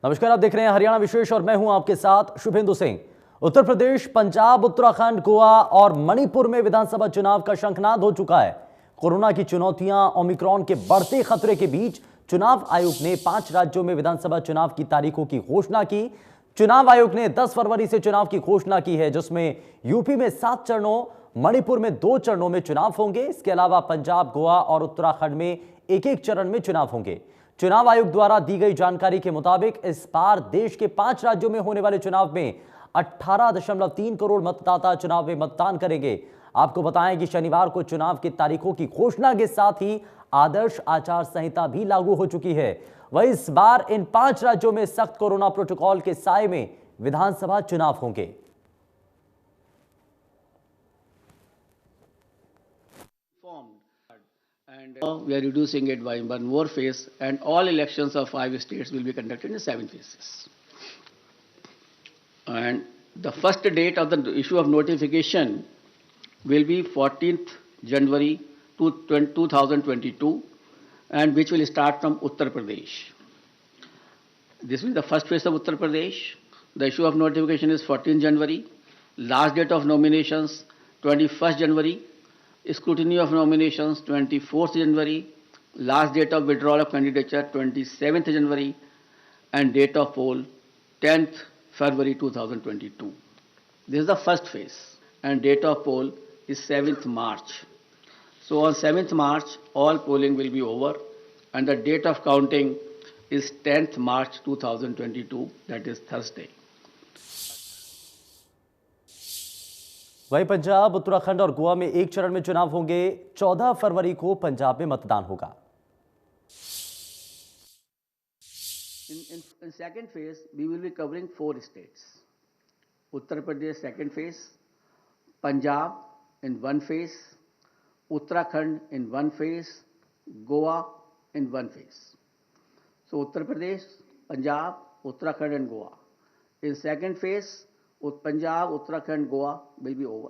नमस्कार, आप देख रहे हैं हरियाणा विशेष और मैं हूं आपके साथ शुभेंदु सिंह। उत्तर प्रदेश, पंजाब, उत्तराखंड, गोवा और मणिपुर में विधानसभा चुनाव का शंखनाद हो चुका है। कोरोना की चुनौतियां, ओमिक्रॉन के बढ़ते खतरे के बीच चुनाव आयोग ने 5 राज्यों में विधानसभा चुनाव की तारीखों की घोषणा की। चुनाव आयोग ने 10 फरवरी से चुनाव की घोषणा की है, जिसमें यूपी में 7 चरणों, मणिपुर में 2 चरणों में चुनाव होंगे। इसके अलावा पंजाब, गोवा और उत्तराखंड में एक-एक चरण में चुनाव होंगे। चुनाव आयोग द्वारा दी गई जानकारी के मुताबिक इस बार देश के 5 राज्यों में होने वाले चुनाव में 18.3 करोड़ मतदाता चुनाव में मतदान करेंगे। आपको बताएं कि शनिवार को चुनाव की तारीखों की घोषणा के साथ ही आदर्श आचार संहिता भी लागू हो चुकी है। वहीं इस बार इन 5 राज्यों में सख्त कोरोना प्रोटोकॉल के साए में विधानसभा चुनाव होंगे। And we are reducing it by one more phase, and all elections of 5 states will be conducted in 7 phases. And the first date of the issue of notification will be 14th January 2022, and which will start from Uttar Pradesh. This will be the first phase of Uttar Pradesh. The issue of notification is 14th January. Last date of nominations 21st January. Scrutiny of nominations 24th January, last date of withdrawal of candidature 27th January, and date of poll 10th February 2022. This is the first phase, and date of poll is 7th March. So on 7th March, all polling will be over, and the date of counting is 10th March 2022, that is Thursday. वहीं पंजाब, उत्तराखंड और गोवा में एक चरण में चुनाव होंगे। 14 फरवरी को पंजाब में मतदान होगा। In second phase, we will be covering 4 states. Uttar Pradesh second phase, Punjab in 1 phase, Uttarakhand in 1 phase, Goa in 1 phase. So Uttar Pradesh, Punjab, Uttarakhand and Goa. In second phase, Punjab, Uttarakhand, Goa will be over.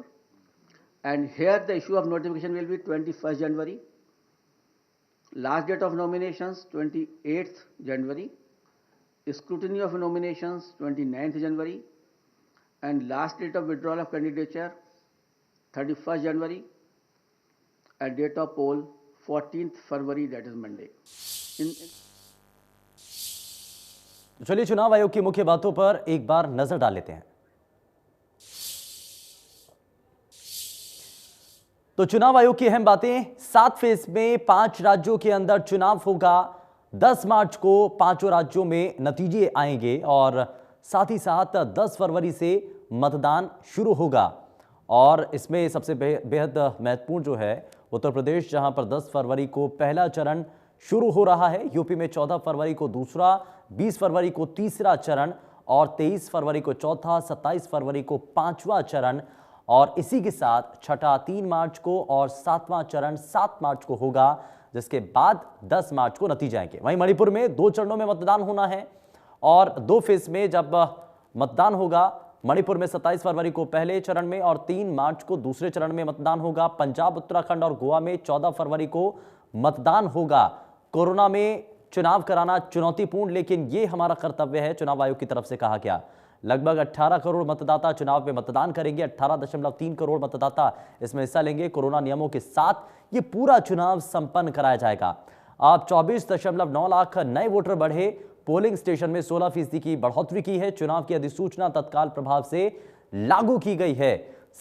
And here the issue of notification will be 21st January. Last date of nominations 28th January. Scrutiny of nominations 29th January. And last date of withdrawal of candidature 31st January. And date of poll 14th February, that is Monday. चलिए चुनाव आयोग की मुख्य बातों पर एक बार नजर डाल लेते हैं। तो चुनाव आयोग की अहम बातें, 7 फेज में 5 राज्यों के अंदर चुनाव होगा। 10 मार्च को 5 राज्यों में नतीजे आएंगे और साथ ही साथ 10 फरवरी से मतदान शुरू होगा। और इसमें सबसे बेहद महत्वपूर्ण जो है उत्तर प्रदेश, जहां पर 10 फरवरी को पहला चरण शुरू हो रहा है। यूपी में 14 फरवरी को दूसरा, 20 फरवरी को तीसरा चरण और 23 फरवरी को चौथा, 27 फरवरी को 5वां चरण और इसी के साथ छठा 3 मार्च को और 7वां चरण 7 मार्च को होगा, जिसके बाद 10 मार्च को नतीजे आएंगे। वहीं मणिपुर में 2 चरणों में मतदान होना है और 2 फेज में जब मतदान होगा। मणिपुर में 27 फरवरी को पहले चरण में और 3 मार्च को दूसरे चरण में मतदान होगा। पंजाब, उत्तराखंड और गोवा में 14 फरवरी को मतदान होगा। कोरोना में चुनाव कराना चुनौतीपूर्ण, लेकिन ये हमारा कर्तव्य है, चुनाव आयोग की तरफ से कहा गया। लगभग 18 करोड़ मतदाता चुनाव में मतदान करेंगे। 18.3 करोड़ मतदाता इसमें हिस्सा लेंगे। कोरोना नियमों के साथ ये पूरा चुनाव संपन्न कराया जाएगा। अब 24.9 लाख नए वोटर बढ़े। पोलिंग स्टेशन में 16% की बढ़ोतरी की है। चुनाव की अधिसूचना तत्काल प्रभाव से लागू की गई है।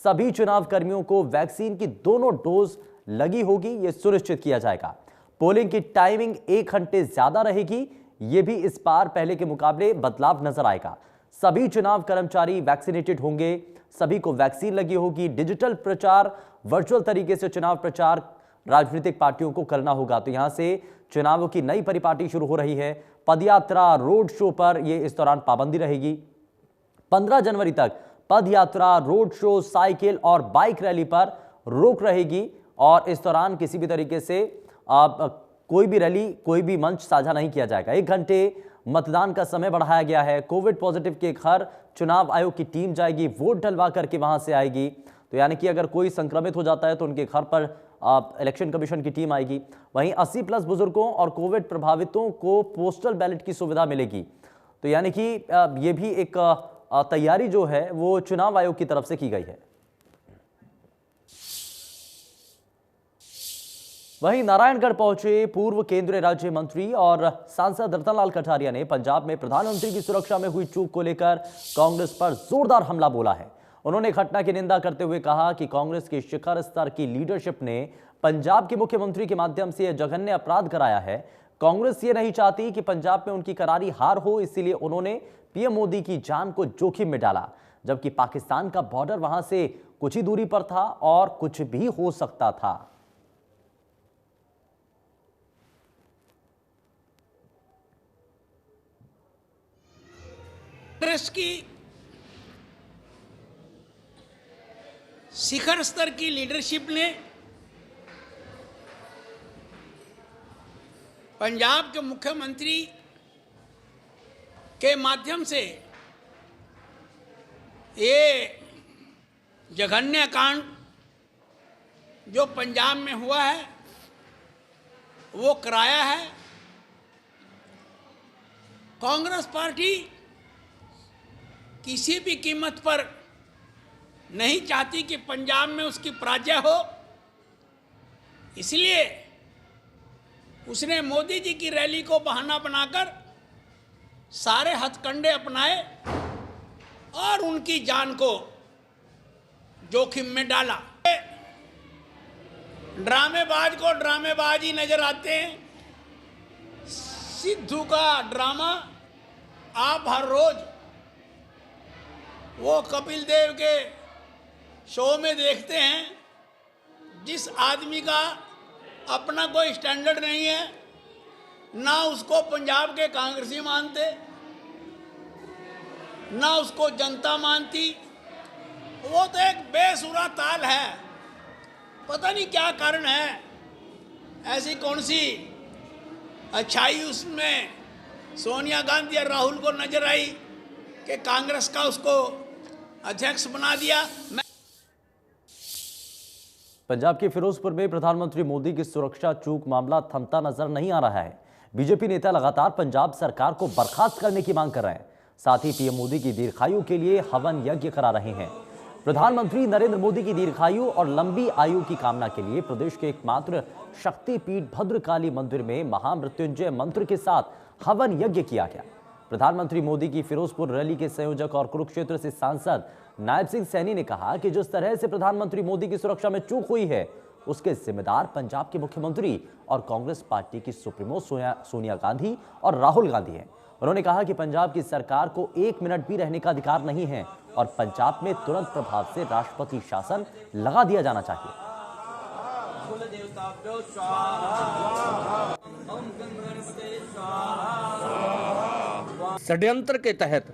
सभी चुनाव कर्मियों को वैक्सीन की दोनों डोज लगी होगी, यह सुनिश्चित किया जाएगा। पोलिंग की टाइमिंग 1 घंटे ज्यादा रहेगी। यह भी इस बार पहले के मुकाबले बदलाव नजर आएगा। सभी चुनाव कर्मचारी वैक्सीनेटेड होंगे, सभी को वैक्सीन लगी होगी। डिजिटल प्रचार, वर्चुअल तरीके से चुनाव प्रचार राजनीतिक पार्टियों को करना होगा। तो यहां से चुनावों की नई परिपाटी शुरू हो रही है। पदयात्रा, रोड शो पर यह इस दौरान पाबंदी रहेगी। 15 जनवरी तक पदयात्रा, रोड शो, साइकिल और बाइक रैली पर रोक रहेगी और इस दौरान किसी भी तरीके से कोई भी रैली, कोई भी मंच साझा नहीं किया जाएगा। 1 घंटे मतदान का समय बढ़ाया गया है। कोविड पॉजिटिव के घर चुनाव आयोग की टीम जाएगी, वोट डलवा करके वहां से आएगी। तो यानी कि अगर कोई संक्रमित हो जाता है तो उनके घर पर इलेक्शन कमीशन की टीम आएगी। वहीं 80+ बुजुर्गों और कोविड प्रभावितों को पोस्टल बैलेट की सुविधा मिलेगी। तो यानी कि ये भी एक तैयारी जो है वो चुनाव आयोग की तरफ से की गई है। वहीं नारायणगढ़ पहुंचे पूर्व केंद्रीय राज्य मंत्री और सांसद रतनलाल कटारिया ने पंजाब में प्रधानमंत्री की सुरक्षा में हुई चूक को लेकर कांग्रेस पर जोरदार हमला बोला है। उन्होंने घटना की निंदा करते हुए कहा कि कांग्रेस की शिखर स्तर की लीडरशिप ने पंजाब के मुख्यमंत्री के माध्यम से यह जघन्य अपराध कराया है। कांग्रेस ये नहीं चाहती कि पंजाब में उनकी करारी हार हो, इसीलिए उन्होंने पीएम मोदी की जान को जोखिम में डाला, जबकि पाकिस्तान का बॉर्डर वहां से कुछ ही दूरी पर था और कुछ भी हो सकता था। कांग्रेस की शिखर स्तर की लीडरशिप ने पंजाब के मुख्यमंत्री के माध्यम से ये जघन्य कांड जो पंजाब में हुआ है वो कराया है। कांग्रेस पार्टी किसी भी कीमत पर नहीं चाहती कि पंजाब में उसकी पराजय हो, इसलिए उसने मोदी जी की रैली को बहाना बनाकर सारे हथकंडे अपनाए और उनकी जान को जोखिम में डाला। ड्रामेबाज को ड्रामेबाज ही नजर आते हैं। सिद्धू का ड्रामा आप हर रोज वो कपिल देव के शो में देखते हैं। जिस आदमी का अपना कोई स्टैंडर्ड नहीं है, ना उसको पंजाब के कांग्रेसी मानते, ना उसको जनता मानती। वो तो एक बेसुरा ताल है। पता नहीं क्या कारण है, ऐसी कौन सी अच्छाई उसमें सोनिया गांधी और राहुल को नजर आई कि कांग्रेस का उसको अध्यक्ष बना दिया। पंजाब के फिरोजपुर में प्रधानमंत्री मोदी की सुरक्षा चूक मामला थमता नजर नहीं आ रहा है। बीजेपी नेता लगातार पंजाब सरकार को बर्खास्त करने की मांग कर रहे हैं। साथ ही पीएम मोदी की दीर्घायु के लिए हवन यज्ञ करा रहे हैं। प्रधानमंत्री नरेंद्र मोदी की दीर्घायु और लंबी आयु की कामना के लिए प्रदेश के एकमात्र शक्तिपीठ भद्रकाली मंदिर में महामृत्युंजय मंत्र के साथ हवन यज्ञ किया गया। प्रधानमंत्री मोदी की फिरोजपुर रैली के संयोजक और कुरुक्षेत्र से सांसद नायब सिंह सैनी ने कहा कि जिस तरह से प्रधानमंत्री मोदी की सुरक्षा में चूक हुई है, उसके जिम्मेदार पंजाब के मुख्यमंत्री और कांग्रेस पार्टी की सुप्रीमो सोनिया गांधी और राहुल गांधी हैं। उन्होंने कहा कि पंजाब की सरकार को 1 मिनट भी रहने का अधिकार नहीं है और पंजाब में तुरंत प्रभाव से राष्ट्रपति शासन लगा दिया जाना चाहिए। षड्यंत्र के तहत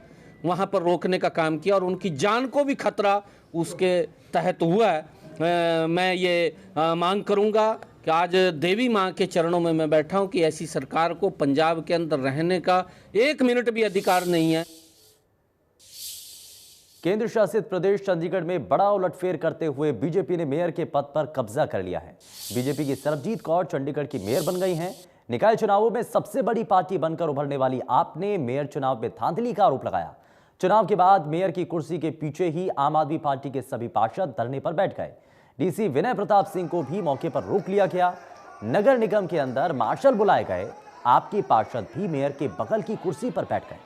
वहां पर रोकने का काम किया और उनकी जान को भी खतरा उसके तहत हुआ है। मैं ये मांग करूंगा कि आज देवी मां के चरणों में मैं बैठा हूं कि ऐसी सरकार को पंजाब के अंदर रहने का 1 मिनट भी अधिकार नहीं है। केंद्र शासित प्रदेश चंडीगढ़ में बड़ा उलटफेर करते हुए बीजेपी ने मेयर के पद पर कब्जा कर लिया है। बीजेपी की सरबजीत कौर चंडीगढ़ की मेयर बन गई हैं। निकाय चुनावों में सबसे बड़ी पार्टी बनकर उभरने वाली आप ने मेयर चुनाव में धांधली का आरोप लगाया। चुनाव के बाद मेयर की कुर्सी के पीछे ही आम आदमी पार्टी के सभी पार्षद धरने पर बैठ गए। डीसी विनय प्रताप सिंह को भी मौके पर रोक लिया गया। नगर निगम के अंदर मार्शल बुलाए गए। आपके पार्षद भी मेयर के बगल की कुर्सी पर बैठ गए।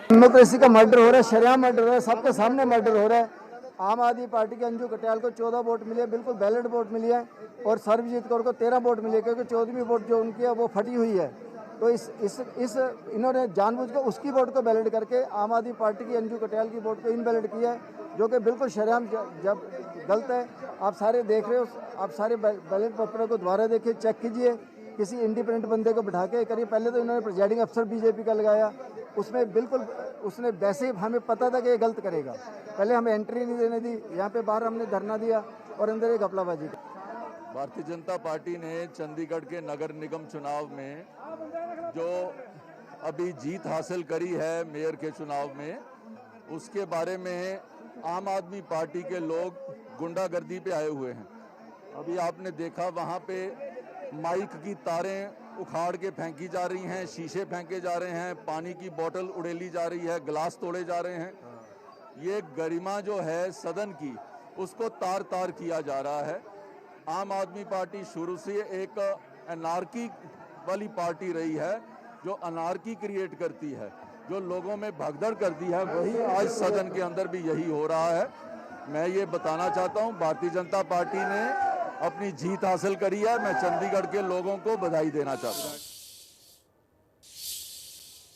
डेमोक्रेसी का मर्डर हो रहा है, शरेआम मर्डर हो रहा है, सबके सामने मर्डर हो रहा है। आम आदमी पार्टी के अंजू कटियाल को 14 वोट मिले, बिल्कुल बैलेट वोट मिली है, और सरबजीत कौर को 13 वोट मिले, क्योंकि 14वीं वोट जो उनकी है वो फटी हुई है। तो इस इन्होंने जानबूझ कर उसकी वोट को बैलेट करके आम आदमी पार्टी की अंजू कटियाल की वोट को इनवैलिड किया है, जो कि बिल्कुल शरेआम जब गलत है। आप सारे देख रहे हो, आप सारे बैलेट पेपर को दोबारा देखिए, चेक कीजिए, किसी इंडिपेंडेंट बंदे को बिठा के करिए। पहले तो इन्होंने प्रिजाइडिंग अफसर बीजेपी का लगाया, उसमें बिल्कुल उसने वैसे ही हमें पता था कि ये गलत करेगा, पहले हमें एंट्री नहीं देने दी। यहाँ पे बाहर हमने धरना दिया और अंदर एक घपलाबाजी। भारतीय जनता पार्टी ने चंडीगढ़ के नगर निगम चुनाव में जो अभी जीत हासिल करी है मेयर के चुनाव में, उसके बारे में आम आदमी पार्टी के लोग गुंडागर्दी पे आए हुए हैं। अभी आपने देखा वहाँ पे माइक की तारें उखाड़ के फेंकी जा रही हैं, शीशे फेंके जा रहे हैं, पानी की बोतल उड़ेली जा रही है, गिलास तोड़े जा रहे हैं। ये गरिमा जो है सदन की, उसको तार तार किया जा रहा है। आम आदमी पार्टी शुरू से एक अनार्की वाली पार्टी रही है, जो अनार्की क्रिएट करती है, जो लोगों में भगदड़ करती है, वही आज सदन के अंदर भी यही हो रहा है। मैं ये बताना चाहता हूँ, भारतीय जनता पार्टी ने अपनी जीत हासिल करी है। मैं चंडीगढ़ के लोगों को बधाई देना चाहता हूँ।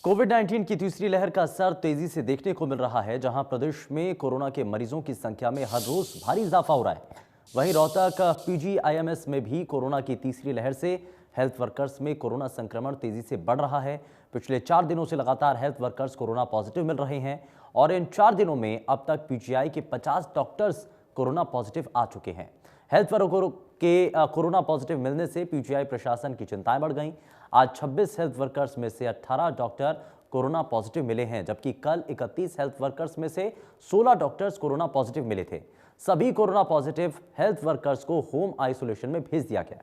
कोविड-19 की तीसरी लहर का असर तेजी से देखने को मिल रहा है, जहां प्रदेश में कोरोना के मरीजों की संख्या में हर रोज भारी इजाफा हो रहा है। वहीं रोहतक पीजीआईएमएस में भी कोरोना की तीसरी लहर से हेल्थ वर्कर्स में कोरोना संक्रमण तेजी से बढ़ रहा है। पिछले 4 दिनों से लगातार हेल्थ वर्कर्स कोरोना पॉजिटिव मिल रहे हैं और इन 4 दिनों में अब तक पीजीआई के 50 डॉक्टर्स कोरोना पॉजिटिव आ चुके हैं। हेल्थ वर्करों के कोरोना पॉजिटिव मिलने से पीजीआई प्रशासन की चिंताएं बढ़ गईं। आज 26 हेल्थ वर्कर्स में से 18 डॉक्टर कोरोना पॉजिटिव मिले हैं, जबकि कल 31 हेल्थ वर्कर्स में से 16 डॉक्टर्स कोरोना पॉजिटिव मिले थे। सभी कोरोना पॉजिटिव हेल्थ वर्कर्स को होम आइसोलेशन में भेज दिया गया।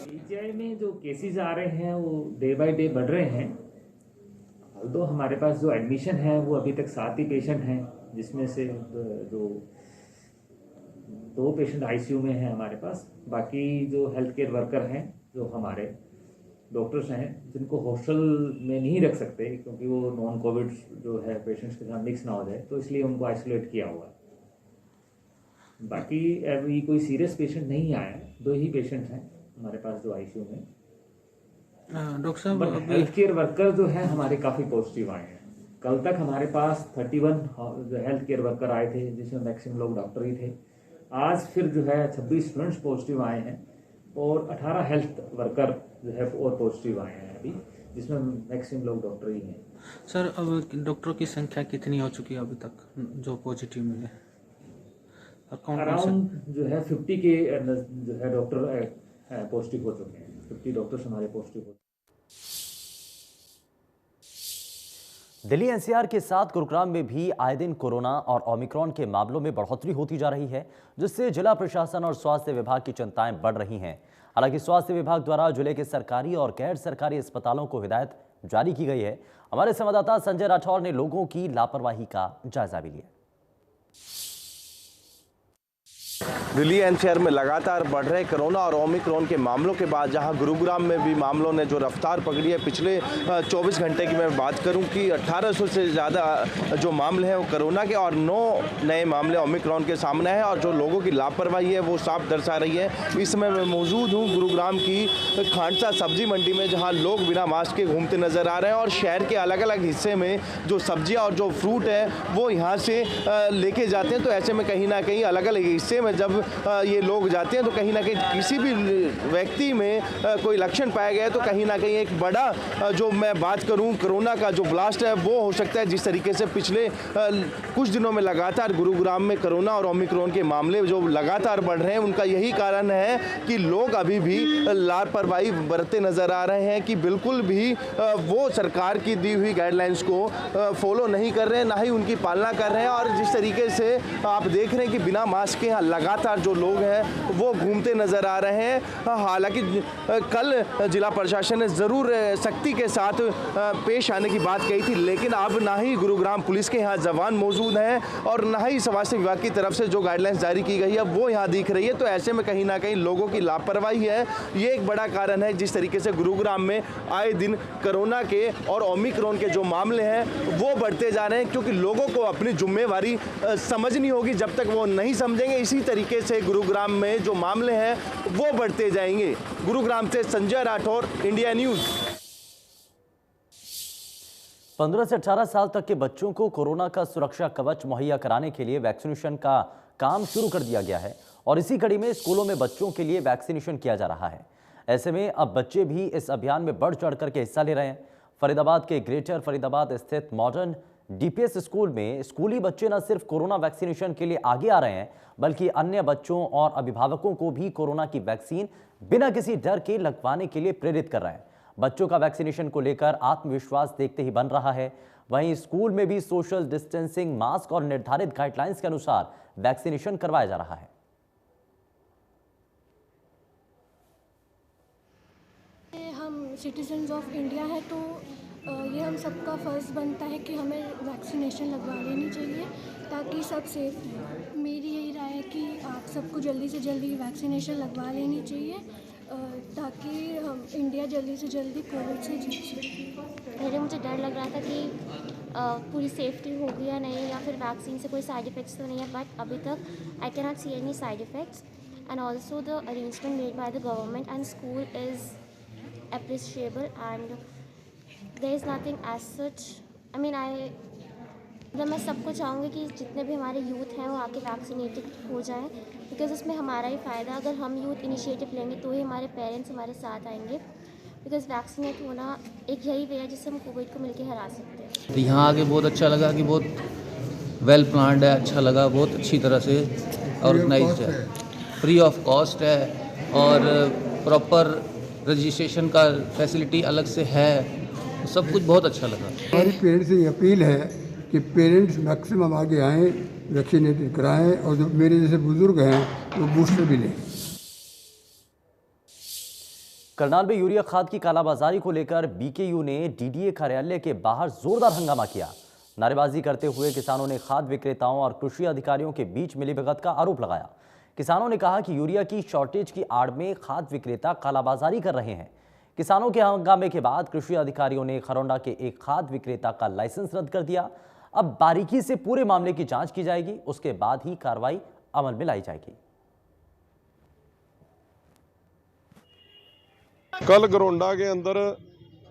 पीजीआई में जो केसेस आ रहे हैं वो डे बाय डे बढ़ रहे हैं। तो हमारे पास जो एडमिशन है वो अभी तक 7 ही पेशेंट हैं, जिसमें से जो 2 पेशेंट आईसीयू में हैं हमारे पास। बाकी जो हेल्थ केयर वर्कर हैं, जो हमारे डॉक्टर्स हैं, जिनको हॉस्टल में नहीं रख सकते क्योंकि वो नॉन कोविड जो है पेशेंट्स के साथ मिक्स ना हो जाए, तो इसलिए उनको आइसोलेट किया हुआ है। बाकी अभी कोई सीरियस पेशेंट नहीं आया है, 2 ही पेशेंट हैं हमारे पास जो आईसीयू में। डॉक्टर साहब, हेल्थ केयर वर्कर जो है हमारे काफ़ी पॉजिटिव आए हैं। कल तक हमारे पास 31 हेल्थ केयर वर्कर आए थे, जिसमें मैक्सिमम लोग डॉक्टर ही थे। आज फिर जो है 26 स्टूडेंट्स पॉजिटिव आए हैं और 18 हेल्थ वर्कर जो है और पॉजिटिव आए हैं अभी, जिसमें मैक्सिमम लोग डॉक्टर ही हैं। सर, अब डॉक्टरों की संख्या कितनी हो चुकी है अभी तक जो पॉजिटिव मिले? और कौन अराउंड जो है 50 के जो है डॉक्टर पॉजिटिव हो चुके हैं। 50 डॉक्टर्स हमारे पॉजिटिव हो। दिल्ली एनसीआर के साथ गुरुग्राम में भी आए दिन कोरोना और ओमिक्रॉन के मामलों में बढ़ोतरी होती जा रही है, जिससे जिला प्रशासन और स्वास्थ्य विभाग की चिंताएं बढ़ रही हैं। हालांकि स्वास्थ्य विभाग द्वारा जिले के सरकारी और गैर सरकारी अस्पतालों को हिदायत जारी की गई है। हमारे संवाददाता संजय राठौर ने लोगों की लापरवाही का जायजा भी लिया। दिल्ली एनसीआर में लगातार बढ़ रहे कोरोना और ओमिक्रॉन के मामलों के बाद जहां गुरुग्राम में भी मामलों ने जो रफ्तार पकड़ी है, पिछले 24 घंटे की मैं बात करूं कि 1800 से ज़्यादा जो मामले हैं वो कोरोना के और 9 नए मामले ओमिक्रॉन के सामने हैं और जो लोगों की लापरवाही है वो साफ दर्शा रही है। इस समय मैं मौजूद हूँ गुरुग्राम की खांडसा सब्जी मंडी में, जहाँ लोग बिना मास्क के घूमते नजर आ रहे हैं और शहर के अलग अलग हिस्से में जो सब्जियाँ और जो फ्रूट है वो यहाँ से लेके जाते हैं। तो ऐसे में कहीं ना कहीं अलग अलग हिस्से में जब ये लोग जाते हैं तो कहीं ना कहीं किसी भी व्यक्ति में कोई लक्षण पाया गया है तो कहीं ना कहीं एक बड़ा जो मैं बात करूं कोरोना का जो ब्लास्ट है वो हो सकता है। जिस तरीके से पिछले कुछ दिनों में लगातार गुरुग्राम में कोरोना और ओमिक्रॉन के मामले जो लगातार बढ़ रहे हैं, उनका यही कारण है कि लोग अभी भी लापरवाही बरतते नजर आ रहे हैं कि बिल्कुल भी वो सरकार की दी हुई गाइडलाइंस को फॉलो नहीं कर रहे हैं, ना ही उनकी पालना कर रहे हैं। और जिस तरीके से आप देख रहे हैं कि बिना मास्क के यहाँ लगातार जो लोग हैं वो घूमते नजर आ रहे हैं। हालांकि कल जिला प्रशासन ने जरूर सख्ती के साथ पेश आने की बात कही थी, लेकिन अब ना ही गुरुग्राम पुलिस के यहाँ जवान मौजूद हैं और ना ही स्वास्थ्य विभाग की तरफ से जो गाइडलाइंस जारी की गई है वो यहाँ दिख रही है। तो ऐसे में कहीं ना कहीं लोगों की लापरवाही है, ये एक बड़ा कारण है जिस तरीके से गुरुग्राम में आए दिन कोरोना के और ओमिक्रॉन के जो मामले हैं वो बढ़ते जा रहे हैं, क्योंकि लोगों को अपनी जिम्मेवारी समझनी होगी। जब तक वो नहीं समझेंगे, इसी तरीके से गुरुग्राम में जो मामले हैं वो बढ़ते जाएंगे। गुरुग्राम से संजय राठौर, इंडिया न्यूज। 15 से 18 साल तक के बच्चों को कोरोना का सुरक्षा कवच मुहैया कराने के लिए वैक्सीनेशन का काम शुरू कर दिया गया है और इसी कड़ी में स्कूलों में बच्चों के लिए वैक्सीनेशन किया जा रहा है। ऐसे में अब बच्चे भी इस अभियान में बढ़ चढ़ करके हिस्सा ले रहे हैं। फरीदाबाद के ग्रेटर फरीदाबाद स्थित मॉडर्न डीपीएस स्कूल में स्कूली बच्चे न सिर्फ कोरोना वैक्सीनेशन के लिए आगे आ रहे हैं, बल्कि अन्य बच्चों और अभिभावकों को भी कोरोना की वैक्सीन बिना किसी डर के लगवाने के लिए प्रेरित कर रहे हैं। बच्चों का वैक्सीनेशन को लेकर आत्मविश्वास देखते ही बन रहा है। वहीं स्कूल में भी सोशल डिस्टेंसिंग, मास्क और निर्धारित गाइडलाइंस के अनुसार वैक्सीनेशन करवाया जा रहा है। हम सिटीजन्स ऑफ इंडिया है तो ये हम सबका फ़र्ज़ बनता है कि हमें वैक्सीनेशन लगवा लेनी चाहिए ताकि सब सेफ रहें। मेरी यही राय है कि आप सबको जल्दी से जल्दी वैक्सीनेशन लगवा लेनी चाहिए ताकि हम इंडिया जल्दी से जल्दी कोविड से जीत सकें। पहले मुझे डर लग रहा था कि पूरी सेफ्टी होगी या नहीं, या फिर वैक्सीन से कोई साइड इफ़ेक्ट्स तो नहीं है, बट अभी तक I can not see any side effects and also the arrangement made by the government and school is appreciable and there is nothing as such. I mean मैं सबको चाहूँगी कि जितने भी हमारे यूथ हैं वो आके वैक्सीनेटेड हो जाएं, बिकॉज इसमें हमारा ही फ़ायदा। अगर हम यूथ इनिशिएटिव लेंगे तो ही हमारे पेरेंट्स हमारे साथ आएंगे, बिकॉज वैक्सीनेट होना एक यही वे है जिससे हम कोविड को मिलकर हरा सकते हैं। तो यहाँ आके बहुत अच्छा लगा कि बहुत वेल प्लान्ड है, अच्छा लगा, बहुत अच्छी तरह से ऑर्गेनाइज्ड है, फ्री ऑफ कॉस्ट है और प्रॉपर रजिस्ट्रेशन का फैसिलिटी अलग से है। सब कुछ बहुत अच्छा लगा। हमारी पेरेंट्स से अपील है कि पेरेंट्स मैक्सिमम आगे आएँ, वैक्सीनेटेड कराएं और जो मेरे जैसे बुजुर्ग हैं वो बूस्टर भी लें। करनाल में यूरिया खाद की कालाबाजारी को लेकर बीकेयू ने डीडीए कार्यालय के बाहर जोरदार हंगामा किया। नारेबाजी करते हुए किसानों ने खाद विक्रेताओं और कृषि अधिकारियों के बीच मिलीभगत का आरोप लगाया। किसानों ने कहा कि यूरिया की शॉर्टेज की आड़ में खाद विक्रेता कालाबाजारी कर रहे हैं। किसानों के हंगामे के बाद कृषि अधिकारियों ने खरौंडा के एक खाद विक्रेता का लाइसेंस रद्द कर दिया। अब बारीकी से पूरे मामले की जांच की जाएगी, उसके बाद ही कार्रवाई अमल में लाई जाएगी। कल गरोंडा के अंदर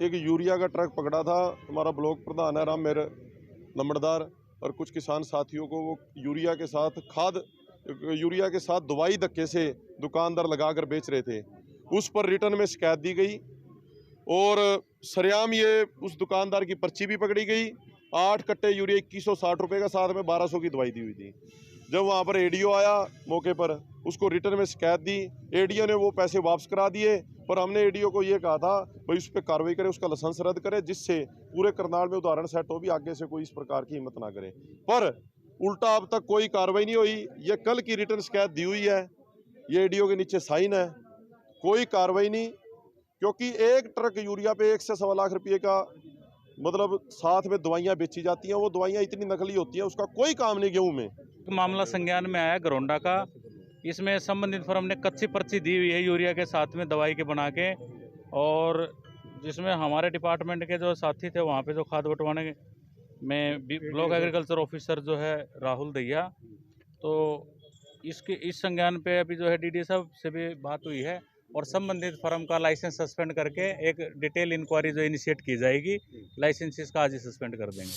एक यूरिया का ट्रक पकड़ा था। हमारा ब्लॉक प्रधान है राम मेरे नंबरदार और कुछ किसान साथियों को वो यूरिया के साथ दवाई धक्के से दुकानदार लगाकर बेच रहे थे। उस पर रिटर्न में शिकायत दी गई और सरेआम ये उस दुकानदार की पर्ची भी पकड़ी गई। 8 कट्टे यूरिया 2160 रुपये का, साथ में 1200 की दवाई दी हुई थी। जब वहाँ पर एडीओ आया मौके पर, उसको रिटर्न में शिकायत दी, एडीओ ने वो पैसे वापस करा दिए। पर हमने एडीओ को ये कहा था भाई उस पर कार्रवाई करे, उसका लाइसेंस रद्द करे, जिससे पूरे करनाल में उदाहरण सेट हो, भी आगे से कोई इस प्रकार की हिम्मत ना करे। पर उल्टा अब तक कोई कार्रवाई नहीं हुई। ये कल की रिटर्न शिकायत दी हुई है, ये एडीओ के नीचे साइन है, कोई कार्रवाई नहीं। क्योंकि एक ट्रक यूरिया पे 1 से 1.25 लाख रुपये का मतलब साथ में दवाइयाँ बेची जाती हैं। वो दवाइयाँ इतनी नकली होती हैं, उसका कोई काम नहीं गेहूँ में। मामला संज्ञान में आया गरोंडा का। इसमें संबंधित फर्म ने कच्ची पर्ची दी हुई है यूरिया के साथ में दवाई के बना के, और जिसमें हमारे डिपार्टमेंट के जो साथी थे वहाँ पे जो खाद बंटवाने में ब्लॉक एग्रीकल्चर ऑफिसर जो है राहुल दैया, तो इस संज्ञान पे अभी जो है डीडी साहब से भी बात हुई है और संबंधित फर्म का लाइसेंस सस्पेंड करके एक डिटेल इंक्वायरी जो इनिशिएट की जाएगी, लाइसेंस इसका आज ही सस्पेंड कर देंगे।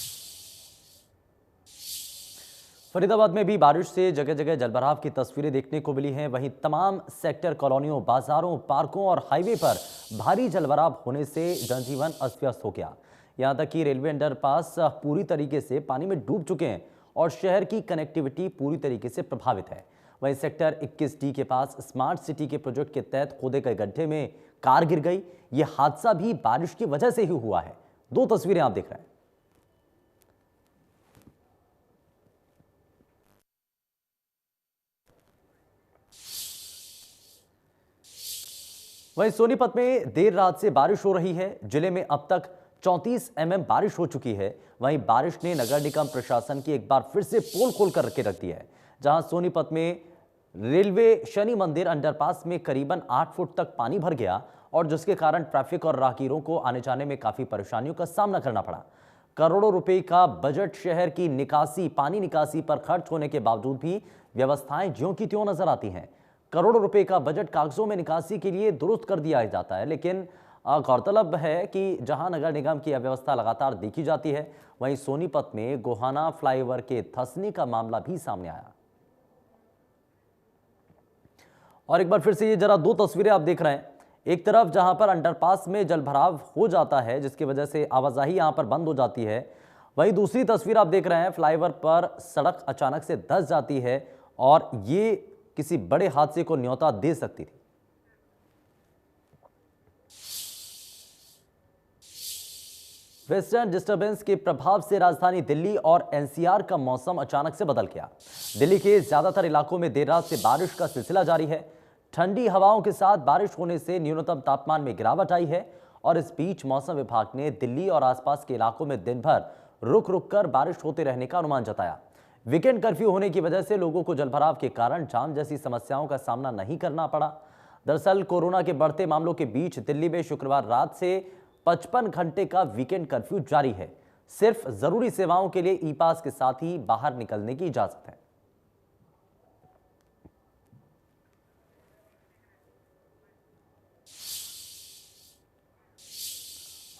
फरीदाबाद में भी बारिश से जगह जगह जलभराव की तस्वीरें देखने को मिली हैं। वहीं तमाम सेक्टर, कॉलोनियों, बाजारों, पार्कों और हाईवे पर भारी जलभराव होने से जनजीवन अस्त व्यस्त हो गया। यहां तक कि रेलवे अंडरपास पूरी तरीके से पानी में डूब चुके हैं और शहर की कनेक्टिविटी पूरी तरीके से प्रभावित है। वहीं सेक्टर 21D के पास स्मार्ट सिटी के प्रोजेक्ट के तहत खोदे गए गड्ढे में कार गिर गई। यह हादसा भी बारिश की वजह से ही हुआ है। 2 तस्वीरें आप देख रहे हैं। वहीं सोनीपत में देर रात से बारिश हो रही है। जिले में अब तक 34 mm बारिश हो चुकी है। वहीं बारिश ने नगर निगम प्रशासन की एक बार फिर से पोल खोल कर के रख दी है। जहां सोनीपत में रेलवे शनि मंदिर अंडरपास में करीबन 8 फुट तक पानी भर गया और जिसके कारण ट्रैफिक और राहगीरों को आने जाने में काफी परेशानियों का सामना करना पड़ा। करोड़ों रुपए का बजट शहर की निकासी, पानी निकासी पर खर्च होने के बावजूद भी व्यवस्थाएं ज्यों की त्यों नजर आती हैं। करोड़ों रुपए का बजट कागजों में निकासी के लिए दुरुस्त कर दिया जाता है, लेकिन गौरतलब है कि जहां नगर निगम की अव्यवस्था लगातार देखी जाती है, वहीं सोनीपत में गोहाना फ्लाईओवर के धंसने का मामला भी सामने आया। और एक बार फिर से ये जरा 2 तस्वीरें आप देख रहे हैं। एक तरफ जहां पर अंडरपास में जलभराव हो जाता है जिसकी वजह से आवाजाही यहां पर बंद हो जाती है, वहीं दूसरी तस्वीर आप देख रहे हैं फ्लाईओवर पर सड़क अचानक से धंस जाती है और ये किसी बड़े हादसे को न्योता दे सकती थी। वेस्टर्न डिस्टर्बेंस के प्रभाव से राजधानी दिल्ली और एनसीआर का मौसम अचानक से बदल गया। दिल्ली के ज्यादातर इलाकों में देर रात से बारिश का सिलसिला जारी है। ठंडी हवाओं के साथ बारिश होने से न्यूनतम तापमान में गिरावट आई है और इस बीच मौसम विभाग ने दिल्ली और आसपास के इलाकों में दिन भर रुक रुक कर बारिश होते रहने का अनुमान जताया। वीकेंड कर्फ्यू होने की वजह से लोगों को जलभराव के कारण जाम जैसी समस्याओं का सामना नहीं करना पड़ा। दरअसल कोरोना के बढ़ते मामलों के बीच दिल्ली में शुक्रवार रात से 55 घंटे का वीकेंड कर्फ्यू जारी है। सिर्फ जरूरी सेवाओं के लिए ई पास के साथ ही बाहर निकलने की इजाजत है।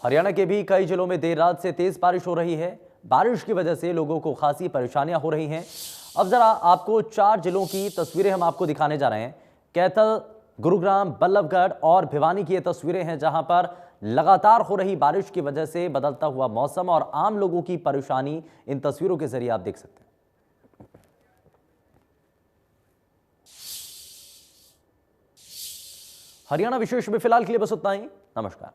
हरियाणा के भी कई जिलों में देर रात से तेज बारिश हो रही है। बारिश की वजह से लोगों को खासी परेशानियां हो रही हैं। अब जरा आपको 4 जिलों की तस्वीरें हम आपको दिखाने जा रहे हैं। कैथल, गुरुग्राम, बल्लभगढ़ और भिवानी की ये तस्वीरें हैं जहां पर लगातार हो रही बारिश की वजह से बदलता हुआ मौसम और आम लोगों की परेशानी इन तस्वीरों के जरिए आप देख सकते हैं। हरियाणा विशेष में फिलहाल के लिए बस उतना ही। नमस्कार।